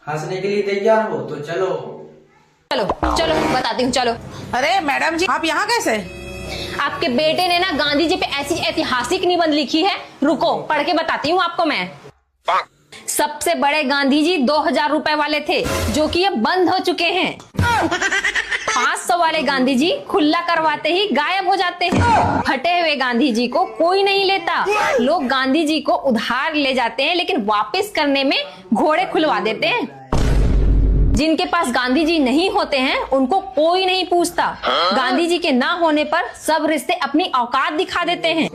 हंसने के लिए तैयार हो तो चलो। चलो चलो बताती हूँ, चलो। अरे मैडम जी, आप यहाँ कैसे? आपके बेटे ने ना गांधी जी पे ऐसी ऐतिहासिक निबंध लिखी है, रुको पढ़ के बताती हूँ आपको मैं। सबसे बड़े गांधी जी 2000 रुपए वाले थे, जो कि ये बंद हो चुके हैं। 500 वाले गांधी जी खुला करवाते ही गायब हो जाते हैं। फटे हुए गांधी जी को कोई नहीं लेता। लोग गांधी जी को उधार ले जाते हैं, लेकिन वापस करने में घोड़े खुलवा देते हैं। जिनके पास गांधी जी नहीं होते हैं, उनको कोई नहीं पूछता। गांधी जी के ना होने पर सब रिश्ते अपनी औकात दिखा देते हैं।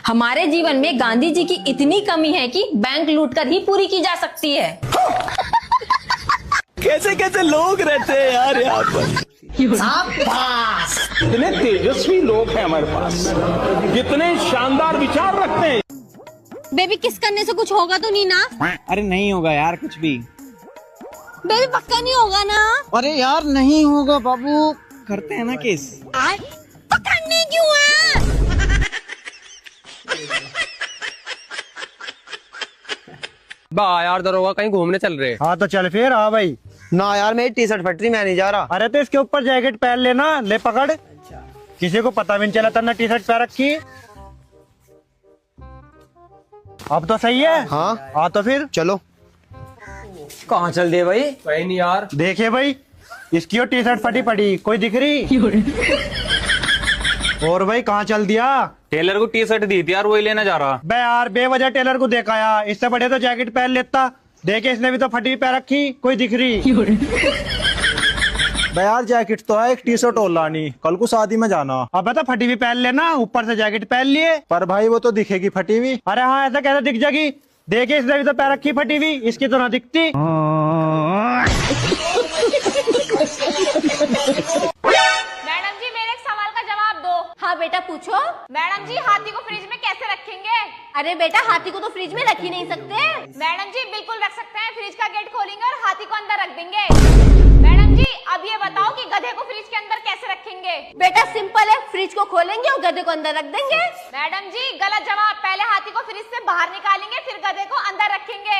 हमारे जीवन में गांधी जी की इतनी कमी है कि बैंक लूटकर ही पूरी की जा सकती है। कैसे कैसे लोग रहते हैं यार यहाँ पर। इतने तेजस्वी लोग हैं हमारे पास, कितने शानदार विचार रखते हैं। बेबी किस करने से कुछ होगा तो नहीं ना? अरे नहीं होगा यार कुछ भी। बेबी पक्का नहीं होगा ना? अरे यार नहीं होगा बाबू, करते हैं ना किस। तो करने क्यों है? बा यार दरोगा कहीं घूमने चल रहे। हाँ तो चल फिर। हाँ भाई। ना यार मेरी टी शर्ट फट रही, मैं नहीं जा रहा। अरे तो इसके ऊपर जैकेट पहन लेना, ले पकड़। किसी को पता भी नहीं चला था टी शर्ट पहन रखी। अब तो सही है। हाँ तो फिर चलो। कहाँ चल दिए भाई? कहीं नहीं यार। देखिए भाई, इसकी और टी शर्ट फटी पड़ी, कोई दिख रही? और भाई कहाँ चल दिया? टेलर को टी शर्ट दी थी यार, वही लेने जा रहा। बे यार बेवजह टेलर को देखाया, इससे बढ़िया तो जैकेट पहन लेता। देखे इसने भी तो फटी पहन रखी, कोई दिख रही? बे यार जैकेट तो है, एक टी शर्ट और लानी, कल को शादी में जाना। अब तो फटी भी पहन लेना, ऊपर से जैकेट पहन लिए। पर भाई वो तो दिखेगी फटी हुई। अरे हाँ, ऐसा कैसे दिख जाएगी? देखे इसने भी तो पैर रखी फटी हुई, इसकी तो ना दिखती। मैडम जी मेरे एक सवाल का जवाब दो। हाँ बेटा पूछो। मैडम जी हाथी को फ्रिज में कैसे रखेंगे? अरे बेटा हाथी को तो फ्रिज में रख ही नहीं सकते। मैडम जी बिल्कुल रख सकते हैं, फ्रिज का गेट खोलेंगे और हाथी को अंदर रख देंगे। मैडम जी अब ये बताओ कि गधे को फ्रिज के अंदर कैसे रखेंगे? बेटा सिंपल है, फ्रिज को खोलेंगे और गधे को अंदर रख देंगे। मैडम जी गलत जवाब। पहले हाथी को फ्रिज से बाहर निकालेंगे, फिर गधे को अंदर रखेंगे।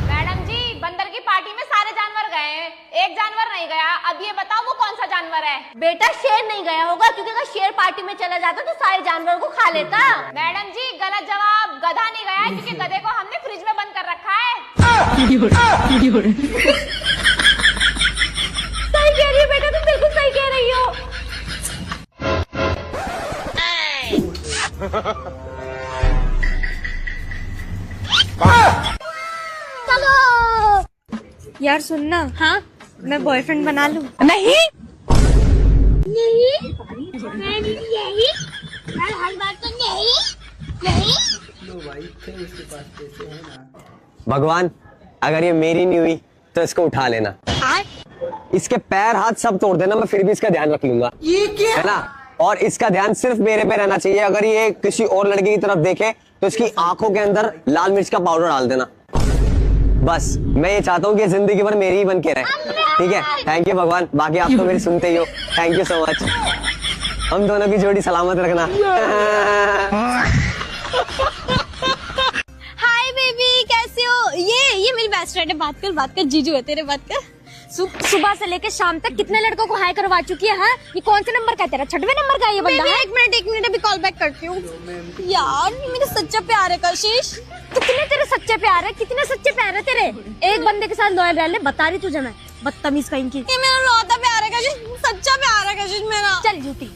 मैडम जी बंदर की पार्टी में सारे जानवर गए हैं, एक जानवर नहीं गया। अब ये बताओ वो कौन सा जानवर है? बेटा शेर नहीं गया होगा, क्योंकि अगर शेर पार्टी में चला जाता तो सारे जानवरों को खा लेता। मैडम जी गलत जवाब। गधा नहीं गया, क्योंकि गधे को हमने फ्रिज में बंद कर रखा है। सही कह रही हो बेटा, तुम बिल्कुल सही कह रही हो। चलो यार सुनना। हाँ मैं बॉयफ्रेंड बना लूं? नहीं नहीं यही हर बार तो नहीं। भगवान अगर ये मेरी नहीं हुई तो इसको उठा लेना, इसके पैर हाथ सब तोड़ देना, मैं फिर भी इसका ध्यान रख लूंगा। ये क्या है ना? और इसका ध्यान सिर्फ मेरे पे रहना चाहिए। अगर ये किसी और लड़की की तरफ देखे तो इसकी आंखों के अंदर लाल मिर्च का पाउडर डाल देना। बस मैं ये चाहता हूँ कि जिंदगी भर मेरी ही बन के रहे। ठीक है, थैंक यू भगवान। बाकी आप तो मेरी सुनते ही हो, थैंक यू सो मच। हम दोनों की जोड़ी सलामत रखना। हाय बेबी कैसे हो? ये मेरी बेस्ट फ्रेंड है। बात कर जीजू है तेरे, बात कर। सुबह से लेकर शाम तक कितने लड़कों को हाई करवा चुकी है? हाँ? ये कौन से नंबर का है तेरा? 6वें नंबर का ये बंदा है? एक मिनट अभी कॉल बैक करती हूँ। यार ये मेरा सच्चा प्यार है कशिश। कितने तेरे सच्चे प्यार है, कितने सच्चे प्यार है तेरे? एक बंदे के साथ लॉयल रह ले, बता रही तुझे मैं, बदतमीज कहीं की। ये मेरा लौता प्यार है कशिश, सच्चा प्यार है कशिश मेरा। चल झूठी।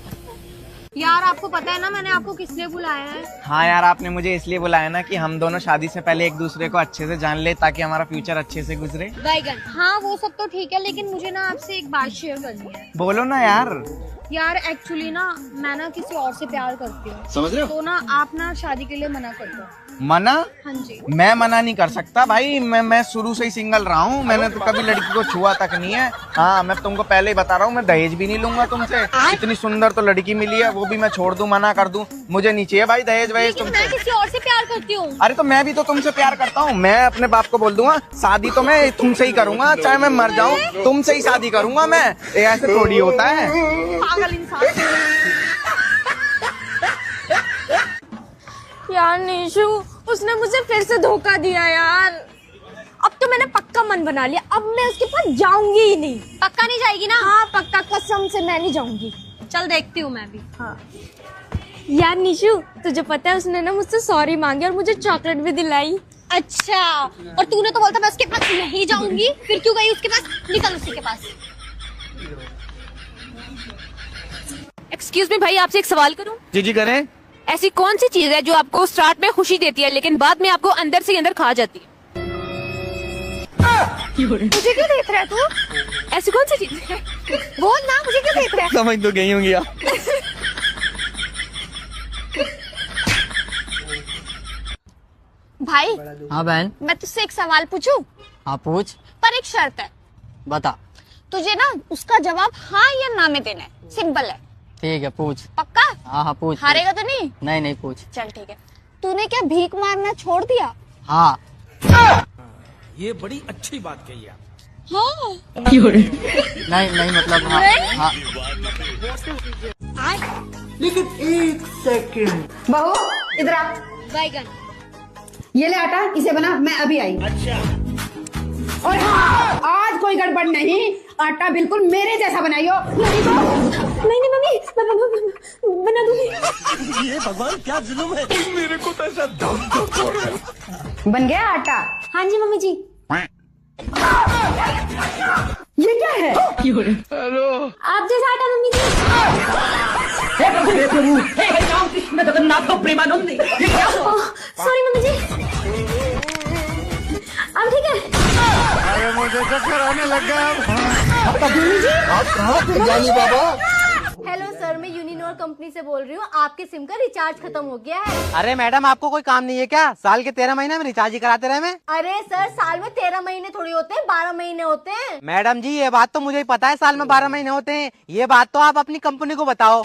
यार आपको पता है ना मैंने आपको किस लिए बुलाया है? हाँ यार आपने मुझे इसलिए बुलाया ना कि हम दोनों शादी से पहले एक दूसरे को अच्छे से जान ले, ताकि हमारा फ्यूचर अच्छे से गुजरे। बैगन। हाँ वो सब तो ठीक है, लेकिन मुझे ना आपसे एक बात शेयर करनी है। बोलो ना यार। यार एक्चुअली ना मैं ना किसी और से प्यार करती हूँ, समझ रहे हो? तो ना आप ना शादी के लिए मना कर दो। मना? हाँ जी। मैं मना नहीं कर सकता भाई, मैं शुरू से ही सिंगल रहा हूँ, मैंने तो कभी लड़की को छुआ तक नहीं है। हाँ मैं तुमको पहले ही बता रहा हूँ, मैं दहेज भी नहीं लूंगा तुमसे। इतनी सुंदर तो लड़की मिली है, वो भी मैं छोड़ दूं, मना कर दूं? मुझे नहीं चाहिए भाई दहेज वहेज तुमसे। मैं किसी और से प्यार करती हूँ। अरे तो मैं भी तो तुमसे प्यार करता हूँ। मैं अपने बाप को बोल दूंगा शादी तो मैं तुमसे ही करूंगा, चाहे मैं मर जाऊँ तुमसे ही शादी करूंगा मैं। ये ऐसे थोड़ी होता है। पागल इंसान। यार निशु, उसने मुझे फिर से धोखा दिया यार। अब तो मैंने मन बना लिया, अब मैं उसके पास जाऊंगी ही नहीं। पक्का नहीं जाएगी ना? हाँ पक्का, कसम से मैं नहीं जाऊंगी। चल देखती हूँ मैं भी। हाँ यार निशु, तुझे पता है उसने ना मुझसे सॉरी मांगी और मुझे चॉकलेट भी दिलाई। अच्छा, और तूने तो बोलता मैं उसके पास नहीं जाऊंगी, फिर क्यों गई उसके पास? निकल उसी के पास। एक्सक्यूज मी भाई, आपसे एक सवाल करूं? जी जी करें। ऐसी कौन सी चीज है जो आपको स्टार्ट में खुशी देती है लेकिन बाद में आपको अंदर से अंदर खा जाती है? मुझे क्यों देख रहा है तू? ऐसी कौन सी चीज है? बोल ना, मुझे क्यों देख रहा है? समझ तो गई होंगी आप। भाई हाँ बहन। मैं तुझसे एक सवाल पूछूं? हाँ पूछ। पर एक शर्त है। बता। तुझे ना उसका जवाब हाँ या ना में देना है, सिंपल है। ठीक है पूछ। पक्का? हाँ हाँ पूछ। हारेगा तो नहीं? नहीं पूछ। चल ठीक है। तूने क्या भीख मारना छोड़ दिया? हाँ। ये बड़ी अच्छी बात कही आप। हाँ। नहीं मतलब हाँ। हाँ। लेकिन एक सेकंड। बहू इधर आ, बैगन। ये ले आटा, इसे बना, मैं अभी आई। अच्छा। और हाँ, आज कोई गड़बड़ नहीं, आटा बिल्कुल मेरे जैसा बनाइयो। नहीं मम्मी, बना दूंगी। ये भगवान क्या जुल्म है, मेरे को तो ऐसा दम। बन गया आटा? हाँ जी मम्मी जी। ये क्या है? हेलो। आप जैसा आटा मम्मी जी। सॉरी मम्मी जी। अब ठीक है? अरे मुझे चक्कर आने लग गया। मम्मी जी। आप कहाँ जानी बाबा? हेलो सर, मैं यूनिनोर कंपनी से बोल रही हूँ, आपके सिम का रिचार्ज खत्म हो गया है। अरे मैडम, आपको कोई काम नहीं है क्या? साल के 13 महीने में रिचार्ज ही कराते रहे मैं। अरे सर, साल में 13 महीने थोड़ी होते हैं, 12 महीने होते हैं। मैडम जी, ये बात तो मुझे ही पता है, साल में 12 महीने होते हैं। ये बात तो आप अपनी कंपनी को बताओ।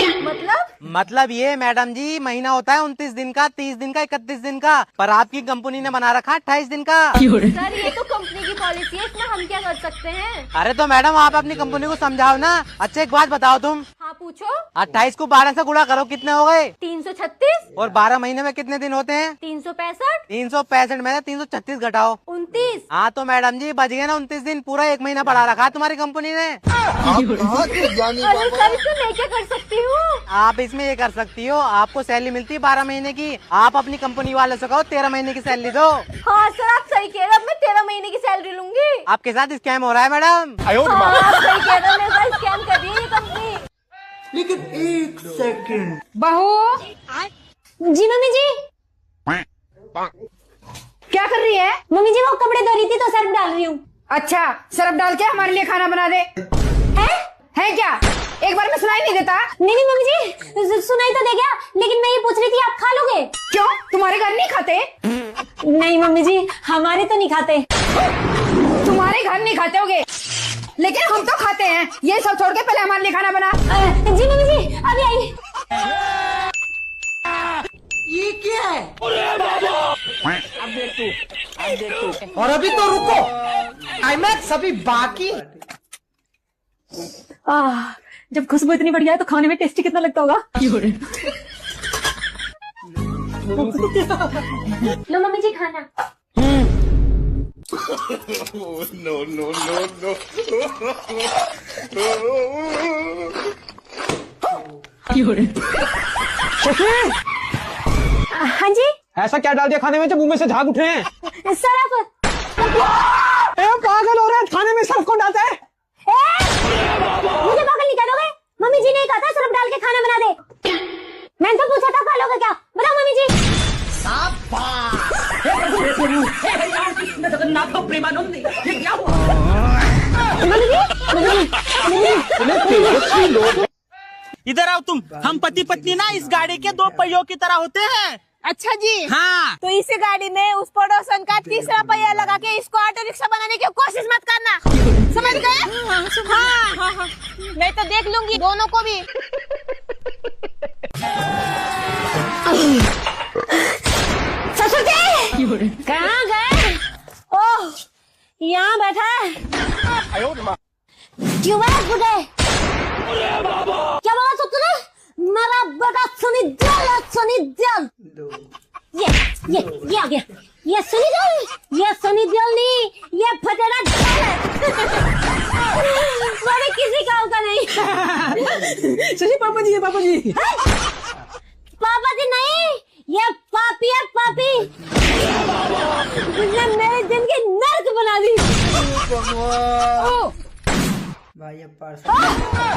मतलब ये मैडम जी, महीना होता है 29 दिन का, 30 दिन का, 31 दिन का, पर आपकी कंपनी ने बना रखा 28 दिन का। सर ये तो कंपनी की पॉलिसी है, इसमें हम क्या कर सकते हैं? अरे तो मैडम, आप अपनी कंपनी को समझाओ ना। अच्छा एक बात बताओ तुम। हाँ पूछो। 28 को 12 से गुणा करो, कितने हो गए? 336। और 12 महीने में कितने दिन होते हैं? 365। 365 में 336 घटाओ 29। हाँ तो मैडम जी, बच गए ना 29 दिन, पूरा एक महीना बढ़ा रखा है तुम्हारी कंपनी ने। अरे सर, इसमें मैं क्या कर सकती हूँ? आप इसमें ये कर सकती हो, आपको सैलरी मिलती है 12 महीने की, आप अपनी कंपनी वाले से कहो 13 महीने की सैलरी दो। हाँ सर, आप सही कह रहे हैं, अब मैं 13 महीने की सैलरी लूंगी। आपके साथ स्कैम हो रहा है मैडम। हाँ, आप सही कह रहे हैं, मेरे साथ स्कैम कर रही है ये कंपनी। लेकिन एक सेकंड। बहू जी। मम्मी जी क्या कर रही है? मम्मी जी वो कपड़े धो रही थी तो सर्फ डाल रही हूँ। अच्छा, सर्फ डाल के हमारे लिए खाना बना दे। है क्या? एक बार में सुनाई नहीं देता? नहीं मम्मी जी, सुनाई तो दे गया, लेकिन मैं ये पूछ रही थी आप खा लोगे? क्यों, तुम्हारे घर नहीं खाते? नहीं मम्मी जी, हमारे तो नहीं खाते। तुम्हारे घर नहीं खाते होगे, लेकिन हम तो खाते हैं। ये सब छोड़ के पहले हमारे लिए खाना बना। जी मम्मी जी, अभी आई। ये क्या है? और अभी तो रुको, क्लाइमैक्स अभी बाकी। जब खुशबू इतनी बढ़िया है तो खाने में टेस्टी कितना लगता होगा। लो मम्मी जी खाना। No no no no. हाँ जी। ऐसा क्या डाल दिया खाने में जो मुंह में से झाग उठे हैं? सरफ। पागल हो रहा है, खाने में सर्फ कौन डालता है? मुझे पागल नहीं कह दोगे? मम्मी जी ने कहा था सर्फ डाल के खाना बना दे। मैंने तो पूछा था खा लोगे क्या? बताओ मम्मी जी। इधर आओ तुम। हम पति पत्नी ना इस गाड़ी के 2 पहियों की तरह होते हैं। अच्छा जी। हाँ। तो इसी गाड़ी में उस पड़ोसन का तीसरा पहिया लगा के इसको ऑटो रिक्शा बनाने की कोशिश मत करना, समझ गए? हाँ। मैं तो देख लूंगी दोनों को भी। ससुर जी कहाँ गए? ओह, यहाँ बैठा है। क्यों बैठ बुढ़े? क्या बोला तो तूने? मेरा बेटा सुनी दियल। ये आ गया। ये सुनी दियल नहीं, ये फटेरा सही पापा जी है पापा जी। पापा जी नहीं, ये पापी है पापी। उसने मेरी जिंदगी नर्क बना दी।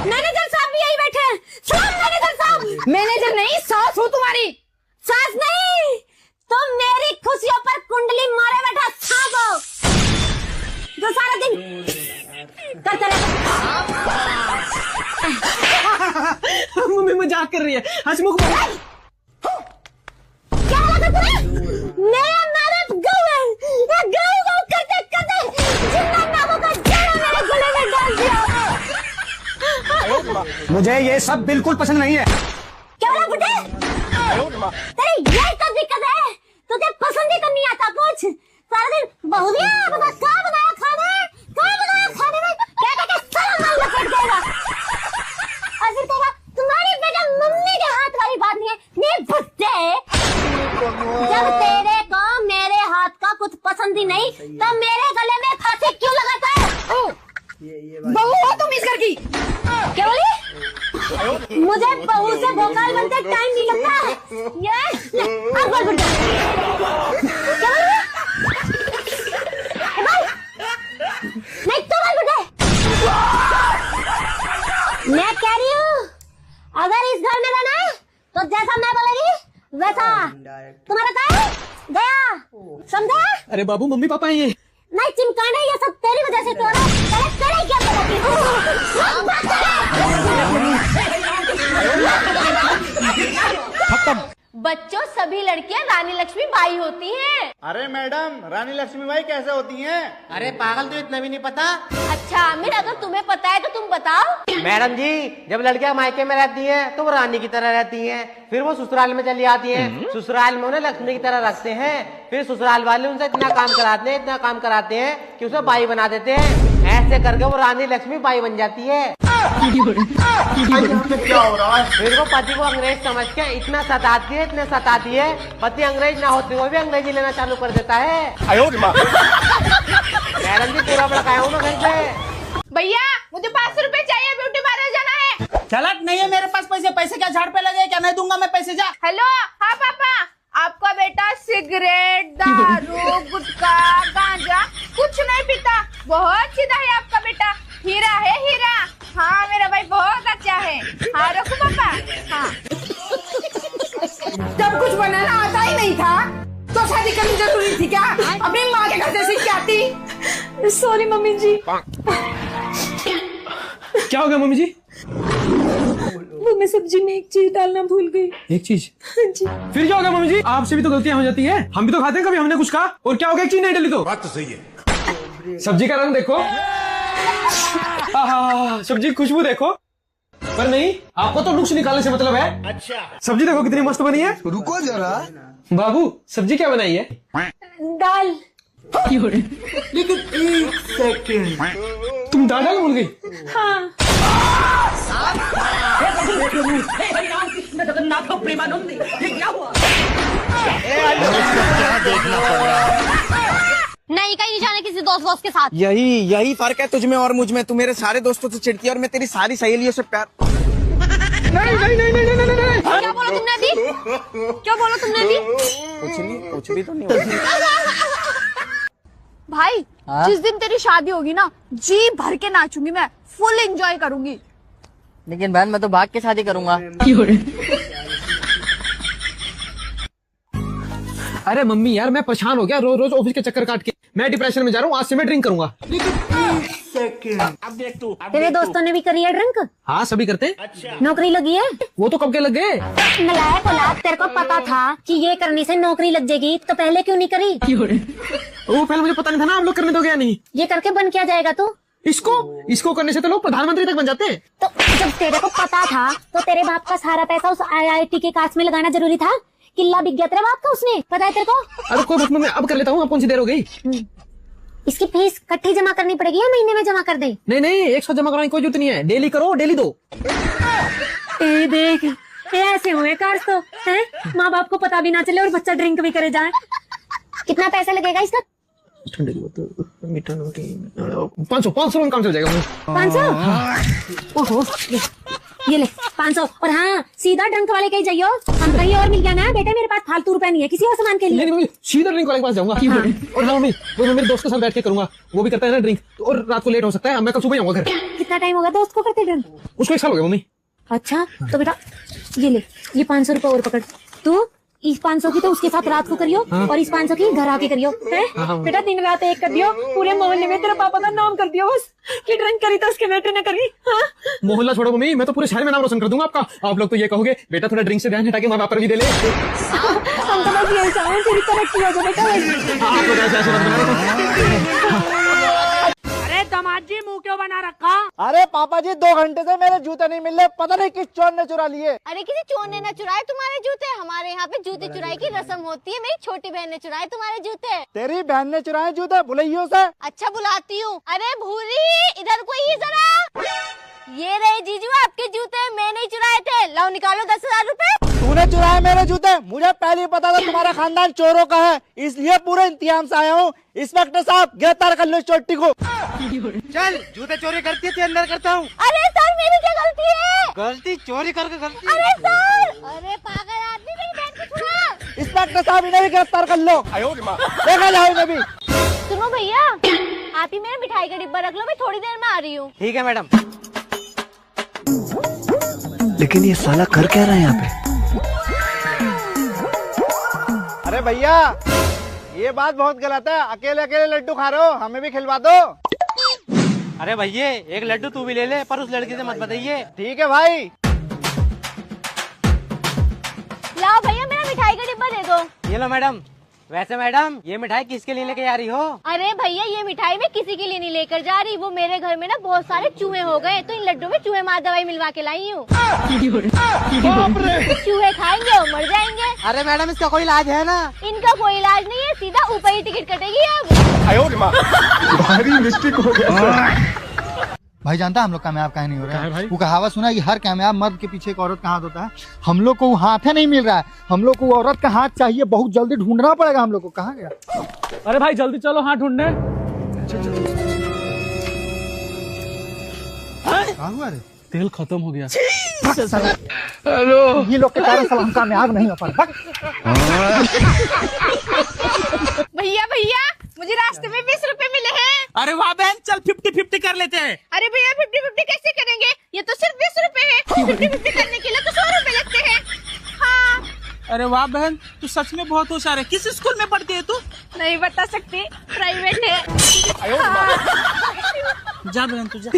मैनेजर साहब भी यही बैठे हैं। मैनेजर साहब। मैनेजर नहीं, सास हूँ तुम्हारी। सास नहीं, तुम मेरी खुशियों पर कुंडली मारे बैठा सांप हो, जो सारा दिन करता रहता। मम्मी मजाक कर रही है, हंसमुख। क्या लगा तुम्हें? मेरा नाम गौ है। ये गौ करते करते जिंदा नामों का जड़ा मेरे गले में डाल दिया। मुझे ये सब बिल्कुल पसंद नहीं है। क्या बोला बुड्ढे? तेरी ये क्या दिक्कत है? तुझे पसंद ही तो नहीं आता कुछ। सारा दिन बहुरिया बता क्या बनाया खाने, क्या बनाया खाने में, क्या क्या सारा मन लपेट देगा। और फिर तेरा तुम्हारी बेटा मम्मी के हाथ वाली बात नहीं है। नहीं बुड्ढे, जब तेरे को मेरे हाथ का कुछ पसंद ही नहीं, तब मेरे गले में फांसी क्यों लगाता है? बहू हो तुम इस घर की। क्या बोली? मुझे बहू से भोकाल बनते टाइम नहीं लगता। ये अब बोल बुड्ढा। क्या बोली? नहीं तो बोल बुड्ढे। मैं कह रही हूँ, अगर इस घर में रहना है तो जैसा मैं बोलेगी वैसा। तुम्हारा काम गया, समझा? अरे बाबू मम्मी पापा है ये। नहीं चिमकाना, ये सब तेरी वजह से तो हो रहा है। करे क्या बताती खत्म। बच्चों, सभी लड़कियां रानी लक्ष्मी बाई होती हैं। अरे मैडम, रानी लक्ष्मीबाई कैसे होती हैं? अरे पागल, तो इतना भी नहीं पता? अच्छा आमिर, अगर तुम्हें पता है तो तुम बताओ। मैडम जी, जब लड़कियां मायके में रहती हैं तो वो रानी की तरह रहती हैं, फिर वो ससुराल में चली आती हैं, ससुराल में उन्हें लक्ष्मी की तरह रखते हैं, फिर ससुराल वाले उनसे इतना काम कराते हैं कि उसे बाई बना देते हैं। ऐसे करके वो रानी लक्ष्मी बाई बन जाती है। क्या हो रहा है? फिर वो पति को अंग्रेज समझ के इतना सताती है, पति अंग्रेज ना होते हुए भी अंग्रेजी लेना चालू कर देता है। मैडम जी, पूरा भड़काया हूँ मैं घर पे। भैया मुझे 500 रुपए चाहिए, ब्यूटी पार्लर जाना है। चलट नहीं है मेरे पास पैसे। पैसे क्या झाड़ पे लगे क्या? नहीं दूंगा मैं पैसे, जा। हेलो, हाँ पापा, आपका बेटा सिगरेट, दारू, गुटखा, गांजा कुछ नहीं पीता, बहुत सीधा है आपका बेटा। हीरा है हीरा। हाँ मेरा भाई बहुत अच्छा है। हाँ रखो पापा। हाँ जब कुछ बनाना आता ही नहीं था तो शादी करनी जरूरी थी क्या? अपनी माँ के घर से सीख के आती। सॉरी मम्मी जी। क्या हो गया मम्मी जी? वो मैं सब्जी में एक चीज डालना भूल गई। एक चीज? हाँ जी। फिर क्या हो गया मम्मी जी? आपसे भी तो गलतियां हो जाती है, हम भी तो खाते हैं, कभी हमने कुछ कहा? और क्या हो गया, एक चीज नहीं डाली तो? बात तो सही है। सब्जी का रंग देखो, सब्जी की खुशबू देखो, पर नहीं, आपको तो नुक्स निकालने से मतलब है। अच्छा, सब्जी देखो कितनी मस्त बनी है। रुको जरा। बाबू सब्जी क्या बनाई है? दाल। लेकिन एक सेकंड, तुम दाल भूल गई? हाँ। नहीं कहीं नहीं जाने किसी दोस्त के साथ। यही फर्क है तुझ में और मुझ में। तू मेरे सारे दोस्तों से चिढ़ती है और मैं तेरी सारी सहेलियों से प्यार। नहीं। क्या बोला तुमने अभी? क्या बोला तुमने अभी? कुछ भी तो नहीं। भाई जिस दिन तेरी शादी होगी ना, जी भर के नाचूंगी मैं, फुल एंजॉय करूंगी। लेकिन बहन, मैं तो भाग के शादी करूंगा। अरे मम्मी यार, मैं परेशान हो गया रोज रोज ऑफिस के चक्कर काट के। मैं डिप्रेशन में जा रहा हूँ, आज से मैं ड्रिंक करूंगा। तेरे दोस्तों ने भी करी है ड्रिंक? हाँ सभी करते हैं। अच्छा। नौकरी लगी है? वो तो कब के लग गए। नलायक औलाद, तेरे को पता था कि ये करने से नौकरी लग जाएगी तो पहले क्यों नहीं करी? वो पहले मुझे पता नहीं था ना, आप लोग करने दोगे या नहीं। ये करके बन क्या जाएगा तू? इसको करने से तो लोग प्रधानमंत्री तक बन जाते हैं। तो जब तेरे को पता था तो तेरे बाप का सारा पैसा उस IIT के कास्ट में लगाना जरूरी था। किला बिक गया तेरे बाप का, उसने पता है तेरे को? अरे कोई बात नहीं, मैं अब कर लेता हूँ। अब कौन सी देर हो गई? इसकी फीस इकट्ठी जमा करनी पड़ेगी या महीने में जमा कर दे? नहीं, एक साथ जमा कराने की कोई जरूरत नहीं है। डेली करो, डेली दो। ए देख, ऐसे हुए कार्स तो हैं? माँ बाप को पता भी ना चले और बच्चा ड्रिंक भी करे जाए। कितना पैसा लगेगा इसका? ठंडे की बोतल, मीठा नमकीन, 500 में काम चल जाएगा। 500? ओहो। ये ले 500। और हाँ, सीधा ड्रंक वाले कहीं जाइयो, हम कहीं और मिल गया ना बेटा, मेरे पास फालतू रुपए नहीं है किसी और सामान के लिए। नहीं मम्मी, सीधा ड्रिंक वाले के पास जाऊंगा। और हाँ मम्मी, वो मैं मेरे दोस्त के साथ बैठ के करूंगा, वो भी करता है ना ड्रिंक, और रात को लेट हो सकता है, मैं कल सुबह आऊंगा घर। कितना टाइम होगा दोस्त को करते ड्रिंक? उसको 1 साल हो गया मम्मी। अच्छा तो बेटा ये ले, ये 500 रुपए और पकड़ तू। इस 500 की तो उसके साथ रात को करियो, और इस 500 की घर आके करियो, है बेटा। दिन रात एक कर दियो, पूरे मोहल्ले में तेरे पापा का नाम कर दियो बस कि ड्रिंक करी तो उसके बेटे ने करी। मोहल्ला छोड़ो मम्मी, मैं तो पूरे शहर में नाम रोशन कर दूंगा आपका। आप लोग तो ये कहोगे बेटा थोड़ा ड्रिंक से ध्यान हटा के माँ बाप पर भी दे ले। हम तो बस यही चाहें तेरी तरक्की हो जाए बेटा। आप लोग ऐसे आशीर्वाद बना रहे। अरे दामाद जी मुंह क्यों बना रखा? अरे पापा जी 2 घंटे से मेरे जूते नहीं मिल रहे, पता नहीं किस चोर ने चुरा लिए। अरे किसी चोर ने ना चुराए तुम्हारे जूते, हमारे यहाँ पे जूते चुराई की रस्म होती है। मेरी छोटी बहन ने चुराए तुम्हारे जूते। तेरी बहन ने चुराए जूते? बुलाइयो से। अच्छा बुलाती हूँ। अरे भूरी इधर कोई जरा। ये रहे जीजू आपके जूते, मैं नहीं चुराए थे। लाओ निकालो 10,000 रूपए। तूने चुराए मेरे जूते? मुझे पहले ही पता था तुम्हारा खानदान चोरों का है, इसलिए पूरे इंतजाम से आया हूँ। इंस्पेक्टर साहब गिरफ्तार कर लो इस चोटी को। चल जूते चोरी करती है, अंदर करता हूँ। अरे सर मेरी क्या गलती है? गलती चोरी करके गलती। अरे सर, अरे पागल आदमी, मेरी बहन को छुड़ा। इंस्पेक्टर साहब इन्हें भी गिरफ्तार कर लो। देखा जाओ इन्हें भी। सुनो भैया, आप ही मेरा मिठाई का डिब्बा रख लो, मैं थोड़ी देर में आ रही हूँ। ठीक है मैडम। लेकिन ये साला कर क्या रहा है यहाँ पे? अरे भैया ये बात बहुत गलत है, अकेले अकेले लड्डू खा रहे हो, हमें भी खिलवा दो। अरे भैया एक लड्डू तू भी ले ले, पर उस लड़की से मत बताइए। ठीक है भाई। लाओ भैया मेरा मिठाई का डिब्बा दे दो। ये लो मैडम। वैसे मैडम ये मिठाई किसके लिए लेके जा रही हो? अरे भैया ये मिठाई मैं किसी के लिए नहीं लेकर जा रही, वो मेरे घर में ना बहुत सारे चूहे हो गए, तो इन लड्डू में चूहे मार दवाई मिलवा के लाई हूँ। चूहे खाएंगे और मर जाएंगे। अरे मैडम इसका कोई इलाज है ना? इनका कोई इलाज नहीं है, सीधा ऊपर ही टिकट कटेगी अब। भारी मिस्टेक हो गया। भाई जानता है हम लोग कामयाब काहे नहीं हो रहे हैं? वो कहावत सुना है कि हर कामयाब मर्द के पीछे एक औरत का हाथ होता है। हम लोग को वो हाथ है नहीं मिल रहा है, हम लोग को औरत का हाथ चाहिए, बहुत जल्दी ढूंढना पड़ेगा हम लोग को। कहाँ गया? अरे भाई जल्दी चलो हाथ ढूंढने। कहाँ हुआ रे? तेल खत्म हो गया। हेलो, ये लोग के कारण साला हम कामयाब नहीं हो पा रहे। भैया भैया मुझे रास्ते में 20 रुपए मिले हैं। अरे वाह बहन, चल 50-50 कर लेते हैं। अरे भैया 50-50 कैसे करेंगे? ये तो सिर्फ 20 रुपए है। 50-50 करने के लिए तो 100 रुपए लगते हैं। हाँ। अरे वाह बहन, तू सच में बहुत होशियार है। किस स्कूल में पढ़ती है तू? नहीं बता सकती, प्राइवेट है। जा बहन तू जा।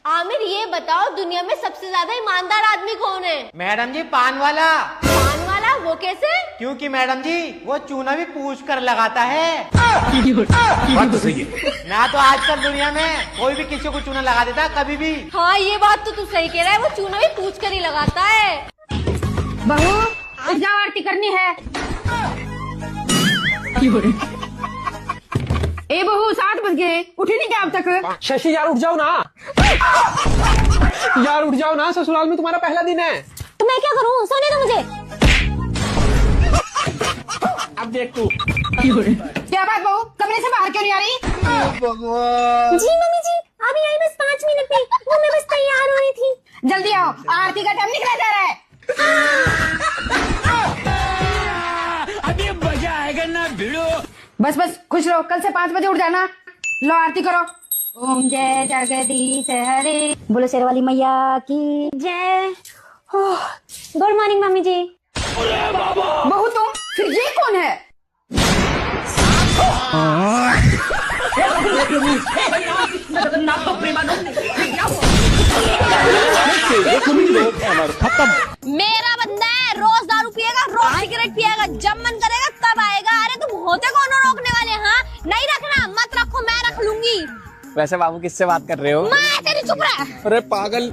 आमिर ये बताओ दुनिया में सबसे ज्यादा ईमानदार आदमी कौन है? मैडम जी पान वाला। पान वाला? वो कैसे? क्योंकि मैडम जी वो चूना भी पूछ कर लगाता है। बात तो सही है। ना तो आजकल दुनिया में कोई भी किसी को चूना लगा देता कभी भी। हाँ ये बात तो तू सही कह रहा है, वो चूना भी पूछ कर ही लगाता है। बहू उठ जाओ, आरती करनी है। ए बहू 7 बज गए, उठी नहीं क्या अब तक? शशि यार उठ जाओ ना। यार उठ जाओ ना, ससुराल में तुम्हारा पहला दिन है। तो मैं क्या करूं? सोने दो मुझे। अब देख तू। क्या बात बहू, कमरे से बाहर क्यों नहीं आ रही? जी मम्मी जी अभी आई बस 5 मिनट में, वो मैं बस तैयार हो रही थी। जल्दी आओ, आरती का टाइम निकला जा रहा है। अभी मजा आएगा ना भिड़ो। बस बस खुश रहो, कल से 5 बजे उठ जाना। लो आरती करो। ओम जय जगदीश हरे, बोलो शेरवाली मैया की जय। गुड मॉर्निंग मम्मी जी। बहू तुम, फिर ये कौन है? मेरा बंदा है, रोज दारू पिएगा, रोज सिगरेट पिएगा, जब मन करेगा तब आएगा। अरे तुम होते कौन हो रोकने वाले? हाँ नहीं रखना, मत रखो, मैं रख लूंगी। वैसे बाबू किससे बात कर रहे हो? मैं तेरी चुप रहा। अरे पागल।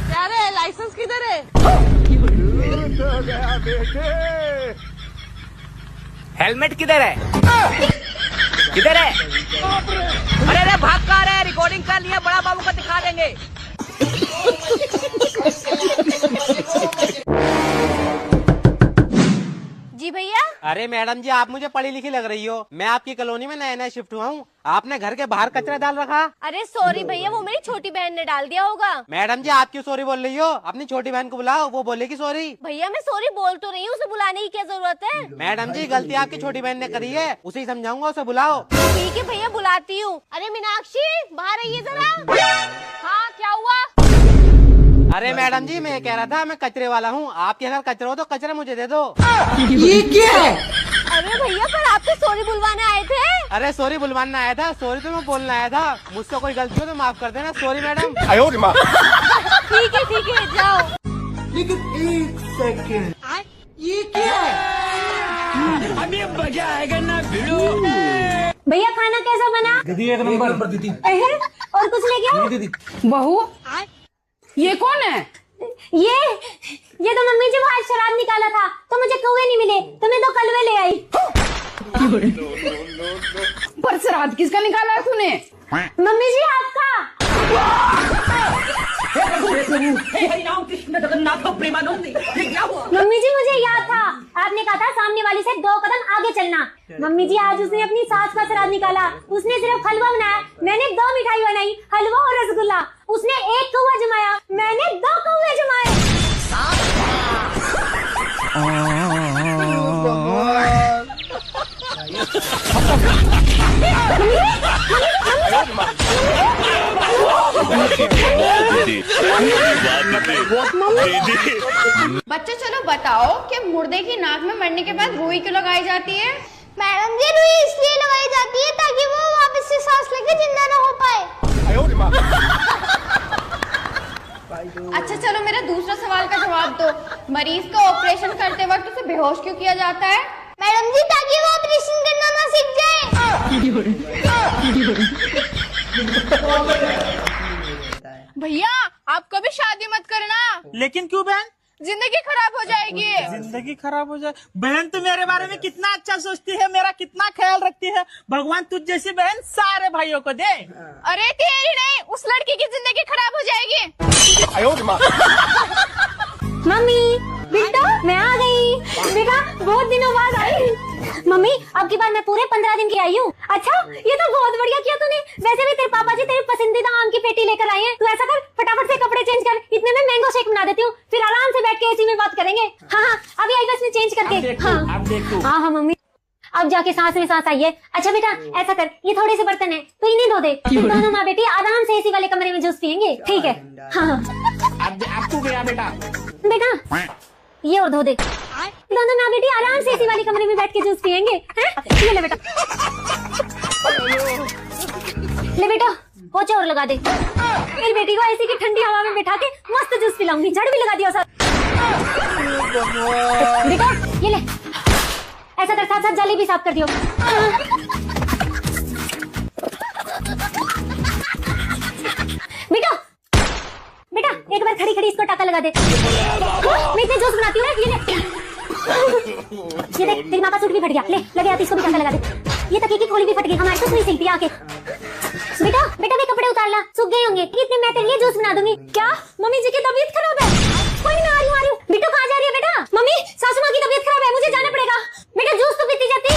क्या रे, लाइसेंस किधर है? हेलमेट किधर है? किधर है? अरे अरे भाग कहाँ रहे? रिकॉर्डिंग कर लिया, बड़ा बाबू को दिखा देंगे। जी भैया। अरे मैडम जी, आप मुझे पढ़ी लिखी लग रही हो। मैं आपकी कॉलोनी में नया नया शिफ्ट हुआ हूँ। आपने घर के बाहर कचरा डाल रखा। अरे सॉरी भैया, वो मेरी छोटी बहन ने डाल दिया होगा। मैडम जी, आप क्यों सॉरी बोल रही हो? अपनी छोटी बहन को बुलाओ, वो बोलेगी सॉरी। भैया मैं सॉरी बोल तो रही हूँ, उसे बुलाने की क्या जरूरत है? मैडम जी, गलती आपकी छोटी बहन ने करी है, उसे ही समझाऊंगा, उसे बुलाओ। ठीक है भैया, बुलाती हूँ। अरे मीनाक्षी, बाहर आइए जरा। हाँ क्या हुआ? अरे मैडम जी, मैं कह रहा था मैं कचरे वाला हूँ। आपके अगर कचरा हो तो कचरा मुझे दे दो। ये क्या है? अरे भैया, पर आप तो सॉरी बुलवाने आए थे। अरे सॉरी बुलवाना आया था, सॉरी तो मैं बोलना आया था। मुझसे कोई गलती हो तो माफ कर देना। Sorry madam. ठीक है, जाओ। लेकिन एक सेकंड, ये क्या है? अभी मजा आएगा ना भिड़ो। भैया खाना कैसा बना? दीदी एक नंबर दीदी। और कुछ ले गया? दीदी बहू, ये कौन है? ये तो मम्मी जी वो आज शराब निकाला था तो मुझे कौवे नहीं मिले तो मैं 2 कलवे ले आई। पर श्राद्ध किसका निकाला है तूने? मम्मी जी आपका। मम्मी जी मुझे याद था, आपने कहा था सामने वाली से 2 कदम आगे चलना। मम्मी जी आज उसने अपनी सास का श्राद्ध निकाला। उसने सिर्फ हलवा बनाया, मैंने 2 मिठाई बनाई, हलवा और रसगुल्ला। उसने 1 कौवा जमाया, मैंने 2 कौवे जमाए। बच्चे चलो बताओ कि मुर्दे की नाक में मरने के बाद रुई क्यों लगाई जाती है? मैडम जी, रुई इसलिए लगाई जाती है ताकि वो वापस से सांस लेके जिंदा ना हो पाए। अच्छा चलो मेरा दूसरा सवाल का जवाब दो। मरीज का ऑपरेशन करते वक्त उसे बेहोश क्यों किया जाता है? मैडम जी, ताकि वो ऑपरेशन करना ना सीख जाए। भैया आप कभी शादी मत करना। लेकिन क्यों बहन? जिंदगी खराब हो जाएगी। जिंदगी खराब हो जाए? बहन तो मेरे बारे में कितना अच्छा सोचती है, मेरा कितना ख्याल रखती है। भगवान तुझ जैसी बहन सारे भाइयों को दे। अरे तेरी नहीं, उस लड़की की जिंदगी खराब हो जाएगी। मम्मी, बेटा मैं आ गई। बेटा बहुत दिनों बाद आई। मम्मी अब की बार मैं पूरे 15 दिन की आई हूँ। अच्छा ये तो बहुत बढ़िया किया तूने। वैसे भी तेरे पापा जी तेरी पसंदीदा आम की पेटी लेकर आए हैं। तू ऐसा कर, फटाफट से कपड़े चेंज कर, इतने में मैंगो शेक बना देती हूँ, फिर आराम से बैठ के एसी में बात करेंगे। हाँ अभी आई बस में चेंज करके। हाँ मम्मी, अब जाके सांस में सांस आई है। अच्छा बेटा ऐसा कर, ये थोड़े से बर्तन है तो इन्हें धो दे, फिर दोनों माँ बेटी आराम से एसी वाले कमरे में जूस पियेंगे, ठीक है? हाँ आपको गया बेटा। बेटा ये और धो दे, दोनों माँ बेटी आराम से एसी वाले कमरे में बैठ के जूस पियेंगे। ये ले बेटा, ले बेटा पोछा और लगा दे। मेरी बेटी को एसी की ठंडी हवा में बैठा के मस्त जूस पिलाऊंगी। झाड़ू भी लगा दिया साथ। बेटा ये ले, ऐसा कर साथ साथ जाली भी साफ कर दियो। बेटा बेटा एक बार खड़ी खड़ी इसको टाका लगा दे। मैं इतने जूस बनाती हूँ ना, ये देख तेरी माँ का सूट भी फट गया। ले लगे आती, इसको भी टाका लगा दे। ये तकिए की खोली भी फट गई, हमारे तो नहीं सिलती आके। बेटा बेटा वे कपड़े उतार ला, सूख गए होंगे। इतने मैं तेरे लिए जूस बना दूंगी। क्या मम्मी जी की तबीयत खराब है? कोई नहीं, आ रही हूँ। बेटा कहाँ जा रही है? बेटा मम्मी सासू माँ की तबीयत खराब है, मुझे जाना पड़ेगा। बेटा जूस तो पीती जाती।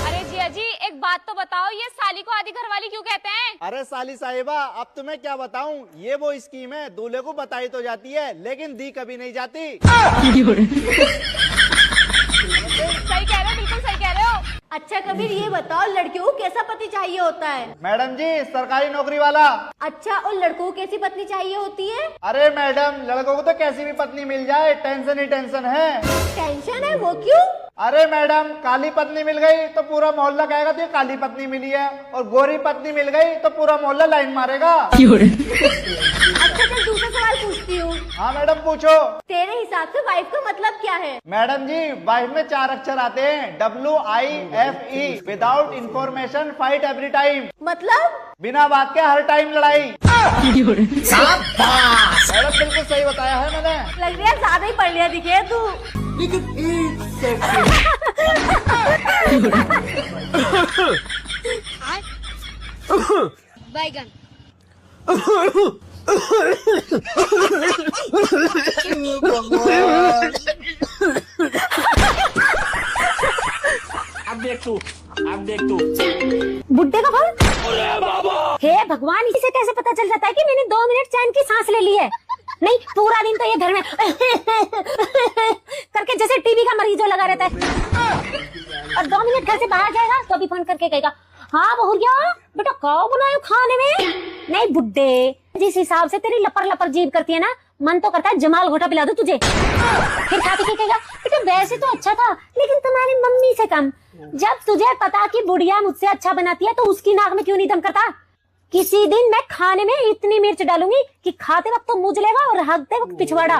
अरे जिया जी एक बात तो बताओ, ये साली को आधी घरवाली क्यों कहते हैं? अरे साली साहिबा, अब तुम्हें क्या बताऊं, ये वो स्कीम है, दूल्हे को बताई तो जाती है लेकिन दी कभी नहीं जाती। सही कह रहे हो, बिल्कुल सही कह रहे हो। अच्छा कबीर ये बताओ, लड़कियों को कैसा पति चाहिए होता है? मैडम जी सरकारी नौकरी वाला। अच्छा और लड़कों को कैसी पत्नी चाहिए होती है? अरे मैडम, लड़कों को तो कैसी भी पत्नी मिल जाए, टेंशन ही टेंशन है। टेंशन है, वो क्यों? अरे मैडम, काली पत्नी मिल गई तो पूरा मोहल्ला कहेगा तो ये काली पत्नी मिली है, और गोरी पत्नी मिल गई तो पूरा मोहल्ला लाइन मारेगा। अच्छा चल दूसरा सवाल पूछती हूँ। हाँ मैडम पूछो। तेरे हिसाब से वाइफ का मतलब क्या है? मैडम जी वाइफ में 4 अक्षर आते हैं, WIFE, without information fight every time. मतलब? बिना बात के हर टाइम लड़ाई। मैडम बिल्कुल सही बताया है मैंने। लग रहा है ज्यादा ही पढ़ लिया दिखे तू। लेकिन एक सेकंड, बैगन 2 मिनट चैन की सांस ले ली है? नहीं, पूरा दिन तो ये घर में करके जैसे टीबी का मरीज जो लगा रहता है। और 2 मिनट घर से बाहर जाएगा तो अभी फोन करके कहेगा, हाँ बहुरिया बेटा क्या बनाए खाने में? नहीं बुड्ढे, जिस हिसाब से तेरी लपर लपर जीभ करती है ना, मन तो करता है जमाल घोटा पिला दूं तुझे। फिर खाते के कहेगा, बेटा वैसे तो अच्छा था लेकिन तुम्हारी मम्मी से कम। जब तुझे पता कि बुढ़िया मुझसे अच्छा बनाती है तो उसकी नाक में क्यों नहीं दम करता? किसी दिन मैं खाने में इतनी मिर्च डालूंगी कि खाते वक्त तो मुंह जलेगा और हगते वक्त पिछवाड़ा।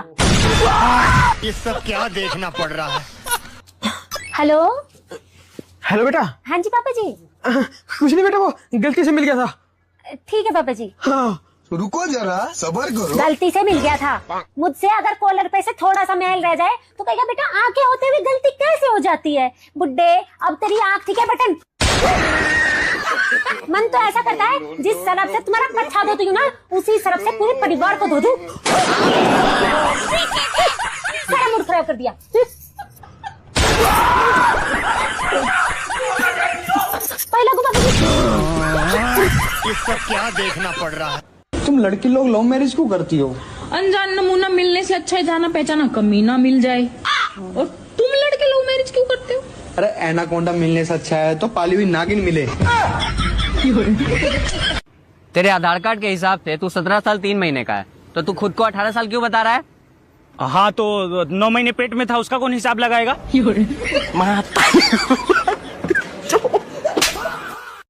ये सब क्या देखना पड़ रहा है? हेलो हेलो बेटा। हाँ जी पापा जी। कुछ नहीं बेटा, वो गलती से मिल गया था। ठीक है पापा जी। हाँ। रुको जरा, सब्र करो। गलती से मिल गया था। मुझसे अगर कॉलर पे से थोड़ा सा मैल रह जाए तो कहेगा, बेटा आंखें होते हुए गलती कैसे हो जाती है? बुड्ढे, अब तेरी आंख ठीक है बटन। मन तो ऐसा करता है जिस सरफ से तुम्हारा कच्छा धोती हूँ ना, उसी सरफ से पूरे परिवार को धो दूं। सारा मूड खराब कर दिया। पहला ये सब क्या देखना पड़ रहा है? तुम लड़की लोग लव मैरिज क्यों करती हो? अनजान नमूना मिलने से अच्छा है जाना पहचाना कमीना मिल जाए। और तुम लड़के लव मैरिज क्यों करते हो? अरे एनाकोंडा मिलने से अच्छा है तो पाली हुई नागिन मिले। तेरे आधार कार्ड के हिसाब से तू 17 साल 3 महीने का है, तो तू खुद को 18 साल क्यों बता रहा है? हाँ तो 9 महीने पेट में था, उसका कौन हिसाब लगाएगा?